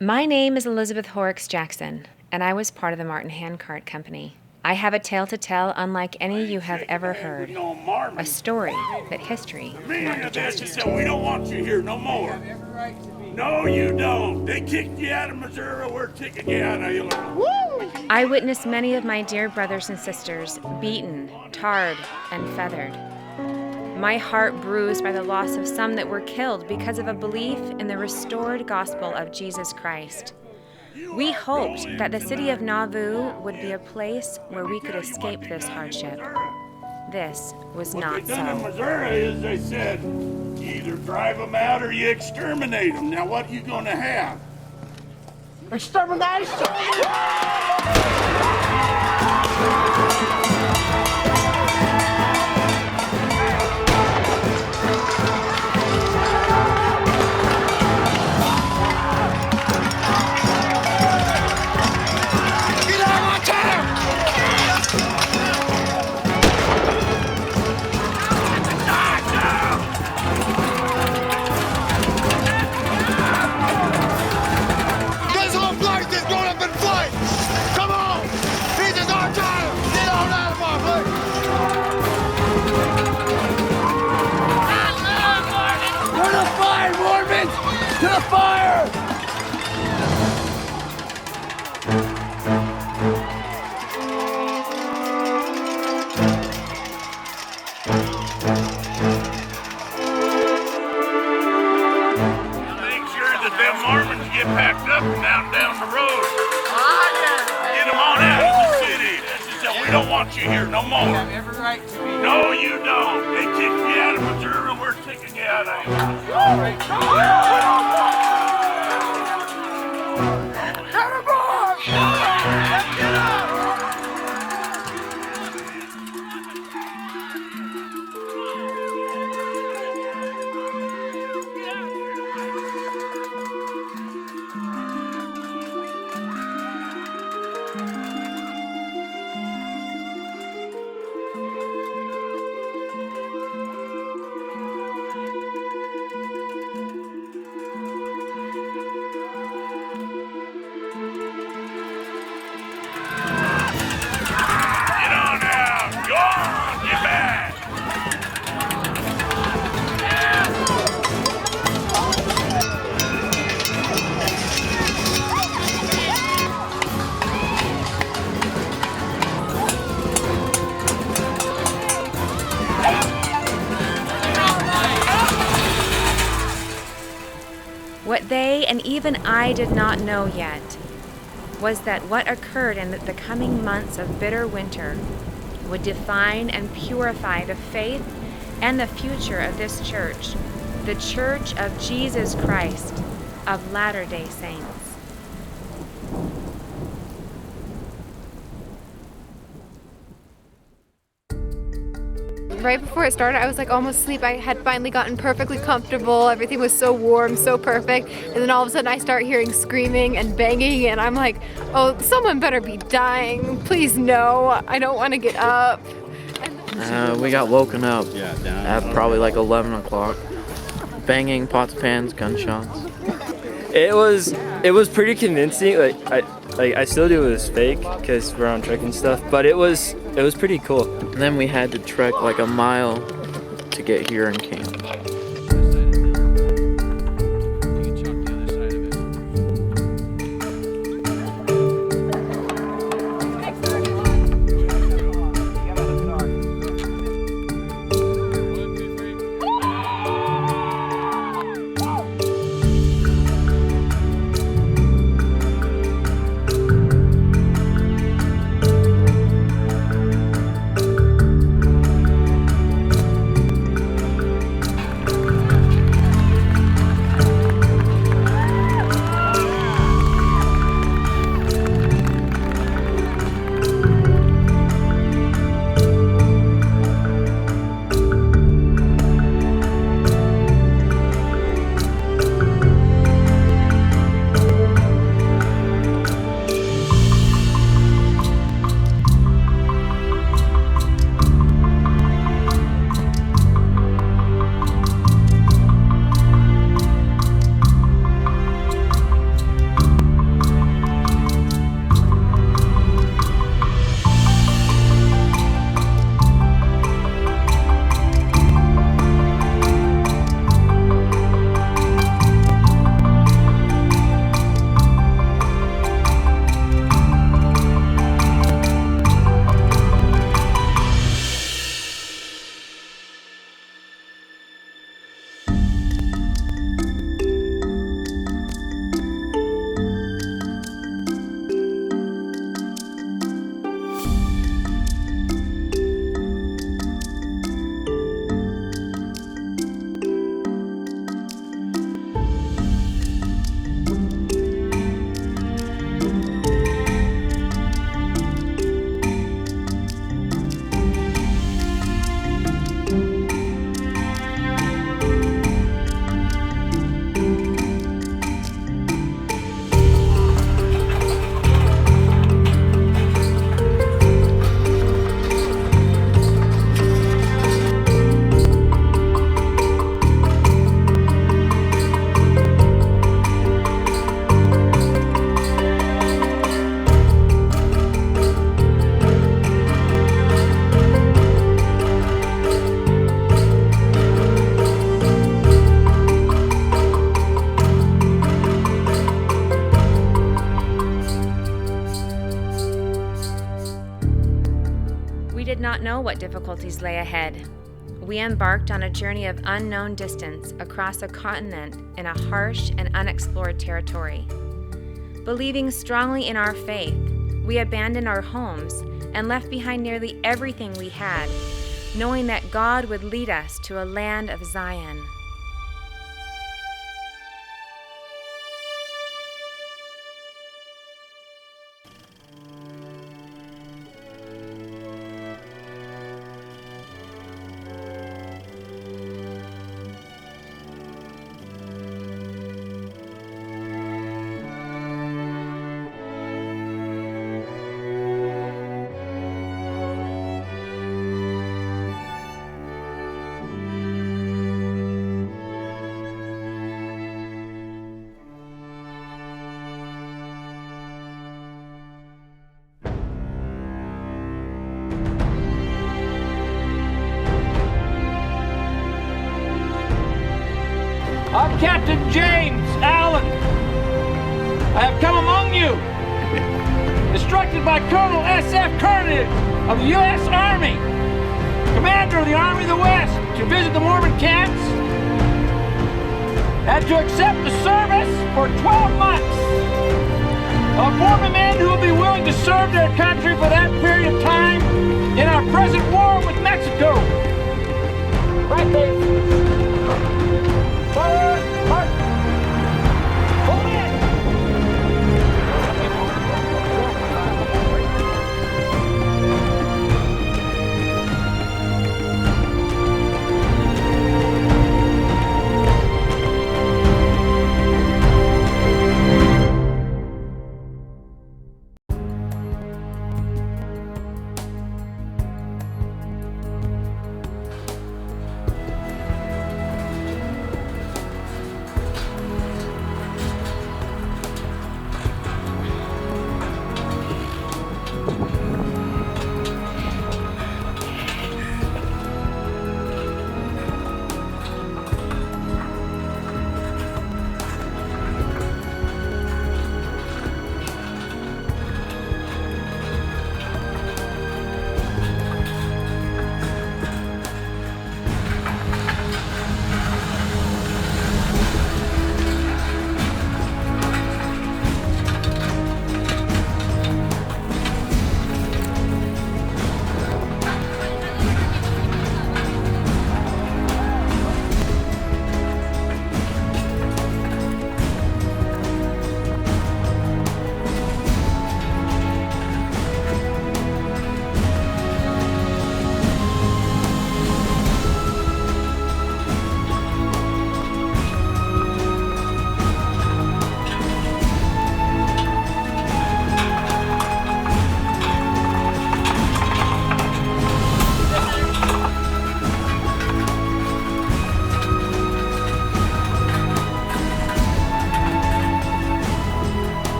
My name is Elizabeth Horrocks Jackson, and I was part of the Martin Handcart Company. I have a tale to tell unlike any you have ever heard. A story that history cannot do justice to. We don't want you here no more. No, you don't. They kicked you out of Missouri. We're kicking you out of Illinois. I witnessed many of my dear brothers and sisters beaten, tarred, and feathered. My heart bruised by the loss of some that were killed because of a belief in the restored gospel of Jesus Christ. We hoped that the city of Nauvoo would be a place where we could escape this hardship. This was not so. What they done in Missouri is they said, you either drive them out or you exterminate them. Now what are you going to have? Extermination! To the fire! Make sure that them Mormons get packed up and down the road. Get them on out of the city. We don't want you here no more. You have every right to be. No, you don't. They kicked you out of Missouri. We're kicking you out of here. What they and even I did not know yet was that what occurred in the coming months of bitter winter would define and purify the faith and the future of this church, the Church of Jesus Christ of Latter-day Saints. Right before it started, I was like almost asleep. I had finally gotten perfectly comfortable. Everything was so warm, so perfect. And then all of a sudden I start hearing screaming and banging, and I'm like, oh, someone better be dying. Please no, I don't want to get up. We got woken up at probably like 11 o'clock. Banging, pots, pans, gunshots. It was pretty convincing. I still do it was fake because we're on trek and stuff, but it was pretty cool. And then we had to trek like a mile to get here and camp. not know what difficulties lay ahead. We embarked on a journey of unknown distance across a continent in a harsh and unexplored territory. Believing strongly in our faith, we abandoned our homes and left behind nearly everything we had, knowing that God would lead us to a land of Zion. I'm Captain James Allen. I have come among you, instructed by Colonel S.F. Kearney of the U.S. Army, Commander of the Army of the West, to visit the Mormon camps and to accept the service for 12 months of Mormon men who will be willing to serve their country for that period of time in our present war with Mexico. Right there. Forward, march. Pull in.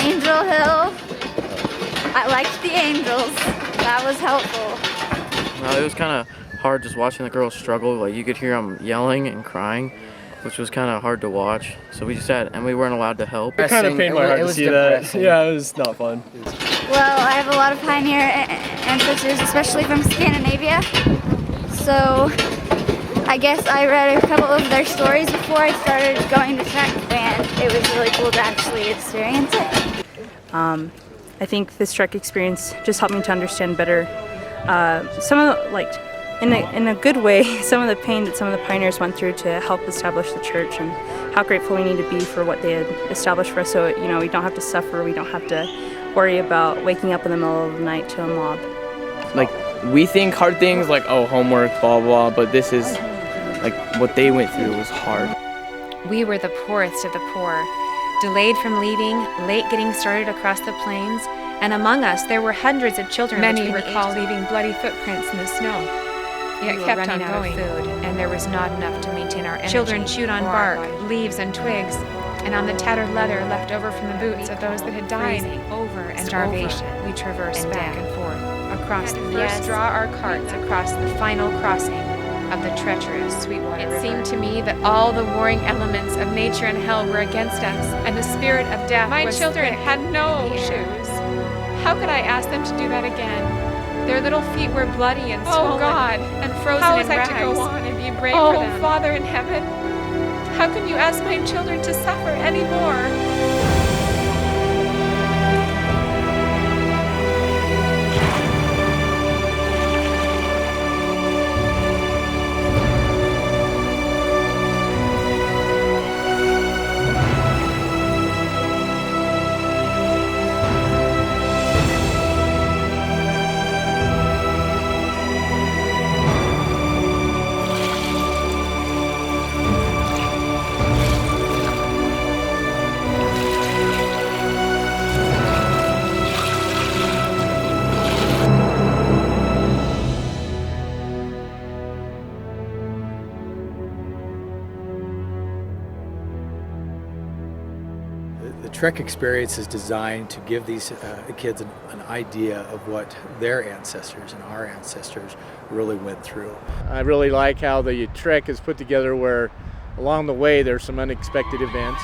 Angel Hill. I liked the angels. That was helpful. Well, it was kind of hard just watching the girls struggle. Like you could hear them yelling and crying, which was kind of hard to watch. So we just had, and we weren't allowed to help. It kind of pained my heart to see that. Yeah, it was not fun. Well, I have a lot of pioneer ancestors, especially from Scandinavia. So I guess I read a couple of their stories before I started going to trek, and it was really cool to actually experience it. I think this trek experience just helped me to understand better some of the, like, in a good way, some of the pain that some of the pioneers went through to help establish the church, and how grateful we need to be for what they had established for us, so we don't have to suffer, we don't have to worry about waking up in the middle of the night to a mob. Like, we think hard things like, oh, homework, blah, blah, but this is, like, what they went through was hard. We were the poorest of the poor, delayed from leaving, late getting started across the plains, and among us there were hundreds of children. Many recall leaving bloody footprints in the snow. Yet We were kept running on out going. of food, and there was not enough to maintain our energy. Children chewed on or our bark, life. leaves, and twigs, and on the tattered leather left over from the boots of those that had died. Freezing, Over and starvation, over, we traversed and back death. and forth across the Yes. first draw our carts across the final crossing of the treacherous Sweetwater River. It seemed to me that all the warring elements of nature and hell were against us, and the spirit of death My was children thick had no in the air. shoes. How could I ask them to do that again? Their little feet were bloody and swollen. Oh God! And frozen How in was I rags. to go on and be brave Oh, for them? Father in heaven, how can you ask my children to suffer anymore? The trek experience is designed to give these kids an idea of what their ancestors and our ancestors really went through. I really like how the trek is put together where along the way there's some unexpected events.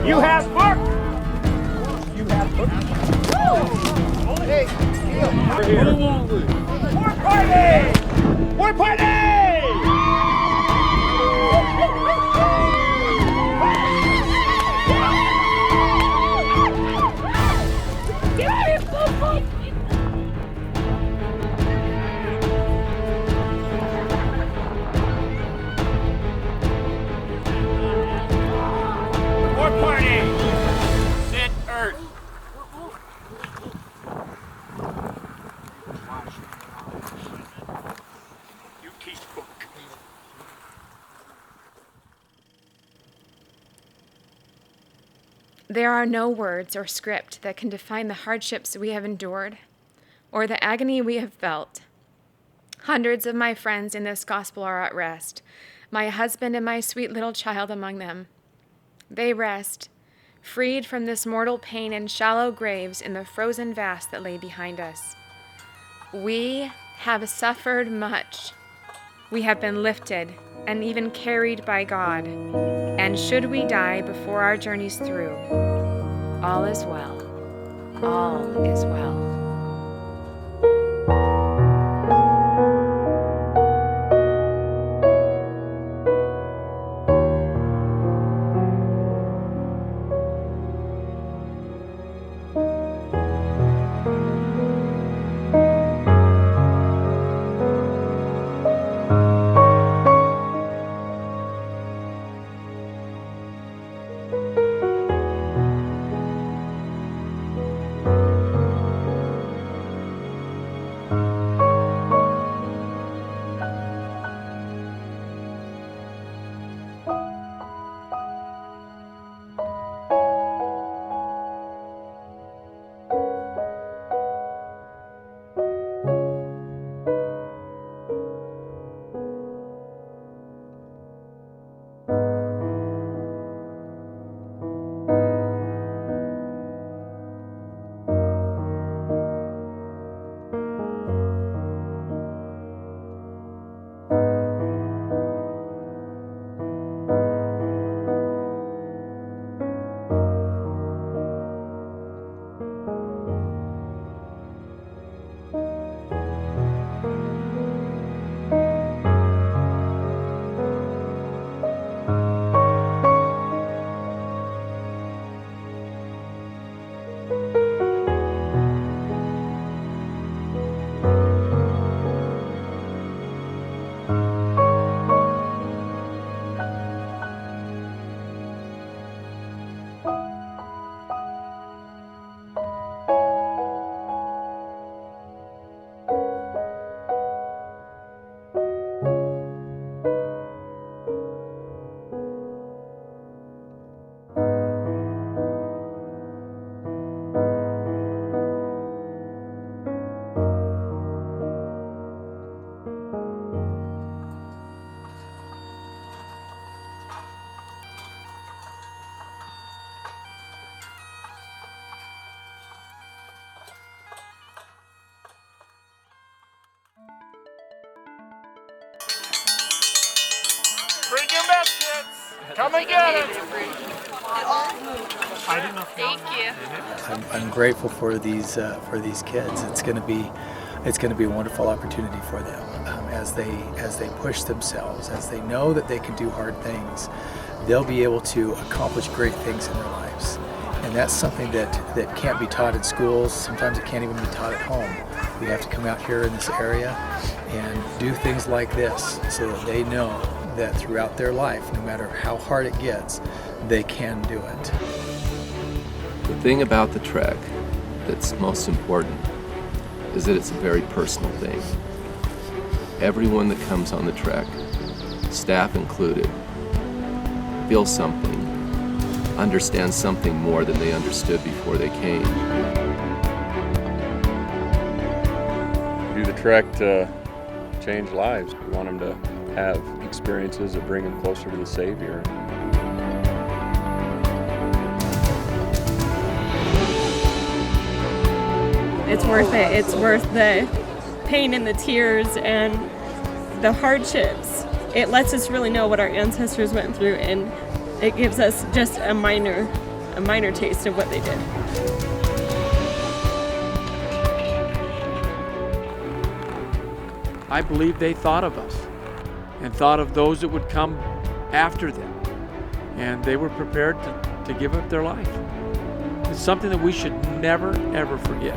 You have mark! You have mark! Hey, we're here. War party! War party! War party! Sit Earth. You teach book. There are no words or script that can define the hardships we have endured or the agony we have felt. Hundreds of my friends in this gospel are at rest, my husband and my sweet little child among them. They rest, freed from this mortal pain in shallow graves in the frozen vast that lay behind us. We have suffered much. We have been lifted and even carried by God. And should we die before our journey's through, all is well. All is well. Come and get it. Thank you. I'm grateful for these kids. It's going to be a wonderful opportunity for them as they push themselves, as they know that they can do hard things. They'll be able to accomplish great things in their lives, and that's something that can't be taught in schools. Sometimes it can't even be taught at home. We have to come out here in this area and do things like this so that they know that throughout their life, no matter how hard it gets, they can do it. The thing about the trek that's most important is that it's a very personal thing. Everyone that comes on the trek, staff included, feels something, understands something more than they understood before they came. Do the trek to change lives. We want them to have experiences that bring them closer to the Savior. It's worth it. It's worth the pain and the tears and the hardships. It lets us really know what our ancestors went through, and it gives us just a minor taste of what they did. I believe they thought of us and thought of those that would come after them. And they were prepared to give up their life. It's something that we should never, ever forget.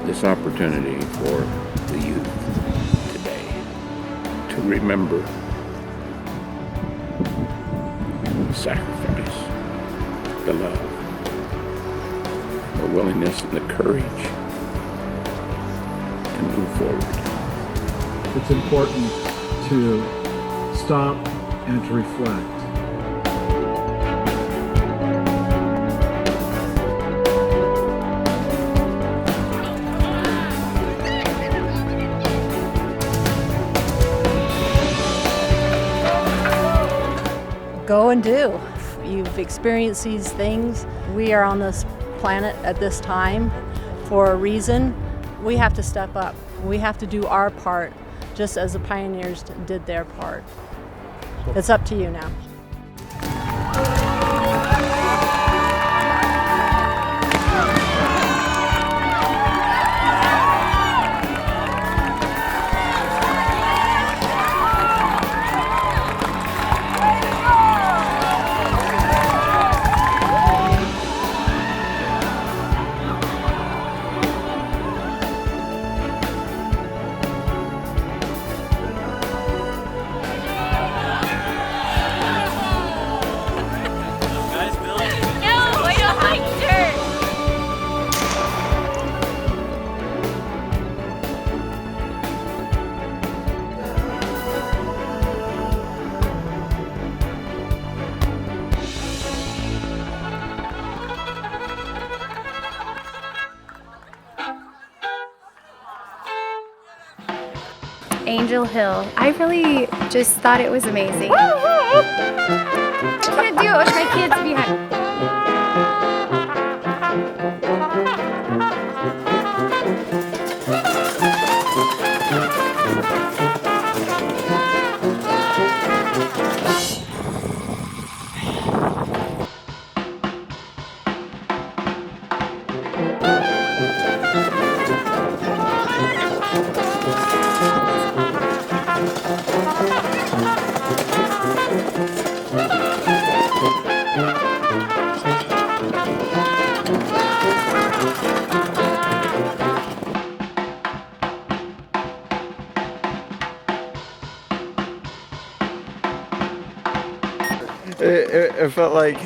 This opportunity for the youth today to remember the sacrifice, the love, the willingness and the courage to move forward. It's important to stop and to reflect. Go and do. You've experienced these things. We are on this planet at this time for a reason. We have to step up. We have to do our part, just as the pioneers did their part. It's up to you now. Angel Hill. I really just thought it was amazing. I can't do it with my kids behind. It felt like,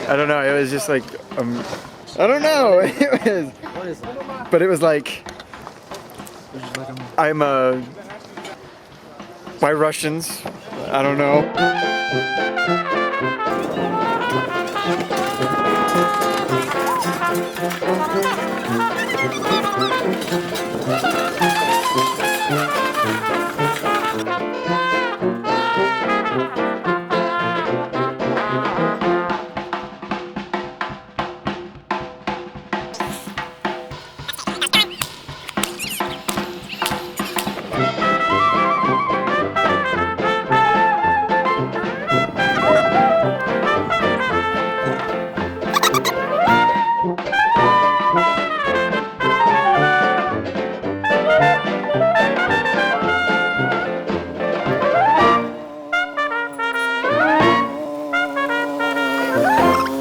I don't know, it was just like, I don't know, but it was like, why Russians? I don't know. Bye.